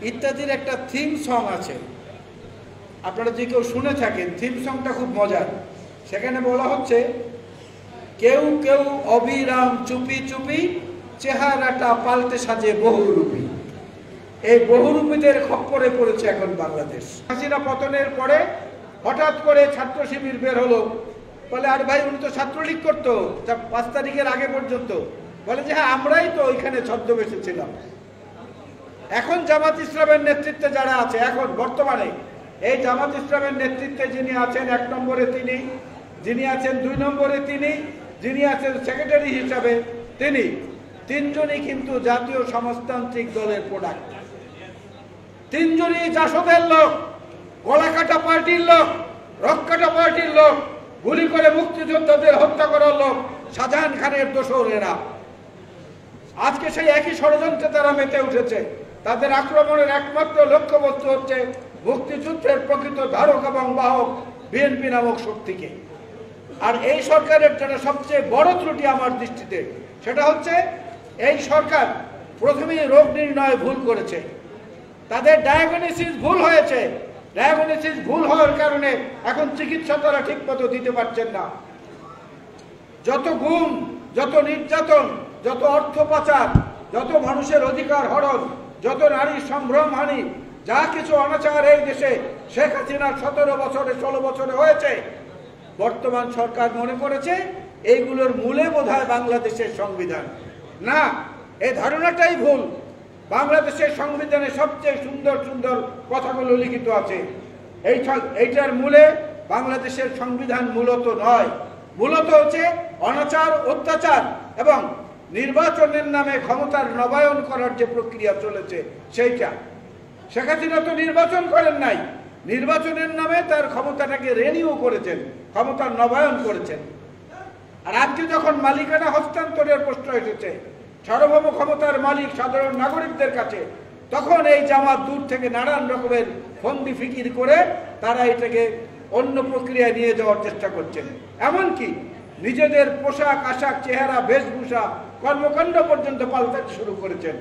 ইত্যাদির একটা theme song আছে, আপনারা যে কেউ শুনে থাকেন, থিম সংটা খুব মজার। সেখানে বলা হচ্ছে, কেউ কেউ অবিরাম চুপি চুপি চেহারাটা পাল্টে সাজে বহুরূপী। এই বহুরূপীদের খপ্পরে পড়েছে এখন বাংলাদেশ। হাসিনা পতনের পরে হঠাৎ করে ছাত্র শিবির বের হলো, বলে আর ভাই উনি তো ছাত্রলীগ করতো 5 তারিখের আগে পর্যন্ত। বলে যে হ্যাঁ, আমরাই তো ওইখানে ছদ্মবেশে ছিলাম। এখন জামাত ইসলামের নেতৃত্বে যারা আছে, এখন বর্তমানে এই জামাত ইসলামের নেতৃত্বে যিনি আছেন 1 নম্বরে তিনি, যিনি আছেন 2 নম্বরে তিনি, যিনি আছেন সেক্রেটারি হিসাবে তিনি, তিনজনই কিন্তু জাতীয় সমাজতান্ত্রিক দলের প্রোডাক্ট। তিনজনই জাসদের লোক, গলাকাটা পার্টির লোক, রক্কাটা পার্টির লোক, গুলি করে মুক্তিযোদ্ধাদের হত্যা করার লোক, শাহজাহান খানের দোসরেরা। আজকে সেই একই ষড়যন্ত্রে তারা মেতে উঠেছে। তাদের আক্রমণের একমাত্র লক্ষ্যবস্তু হচ্ছে মুক্তিযুদ্ধের প্রকৃত ধারক এবং বাহক বিএনপি নামক শক্তিকে। আর এই সরকারের যেটা সবচেয়ে বড় ত্রুটি আমার দৃষ্টিতে, সেটা হচ্ছে এই সরকার প্রথমেই রোগ নির্ণয় ভুল করেছে। তাদের ডায়াগনোসিস ভুল হয়েছে। ডায়াগনোসিস ভুল হওয়ার কারণে এখন চিকিৎসা তারা ঠিক মতো দিতে পারছেন না। যত গুম, যত নির্যাতন, যত অর্থ পাচার, যত মানুষের অধিকার হরণ, যত নারী সম্ভ্রমহানি, যা কিছু অনাচার এই দেশে শেখ হাসিনার 17 বছরে 16 বছরে হয়েছে, বর্তমান সরকার মনে করেছে এইগুলোর মূলে বোধহয় বাংলাদেশের সংবিধান। না, এই ধারণাটাই ভুল। বাংলাদেশের সংবিধানে সবচেয়ে সুন্দর সুন্দর কথাগুলো লিখিত আছে। এইটার মূলে বাংলাদেশের সংবিধান মূলত নয়, মূলত হচ্ছে অনাচার, অত্যাচার এবং নির্বাচনের নামে ক্ষমতার নবায়ন করার যে প্রক্রিয়া চলেছে সেইটা। শেখ হাসিনা তো নির্বাচন করেন নাই, নির্বাচনের নামে তার ক্ষমতাটাকে রেনিউ করেছেন, ক্ষমতার নবায়ন করেছেন। আর আজকে যখন মালিকানা হস্তান্তরের প্রশ্ন এসেছে, সার্বভৌম ক্ষমতার মালিক সাধারণ নাগরিকদের কাছে, তখন এই জামাত দূর থেকে নানান রকমের ফন্দি ফিকির করে তারা এটাকে অন্য প্রক্রিয়ায় নিয়ে যাওয়ার চেষ্টা করছেন। এমনকি নিজেদের পোশাক আশাক, চেহারা, বেশভূষা, কর্মকাণ্ড পর্যন্ত পাল্টাতে শুরু করেছেন।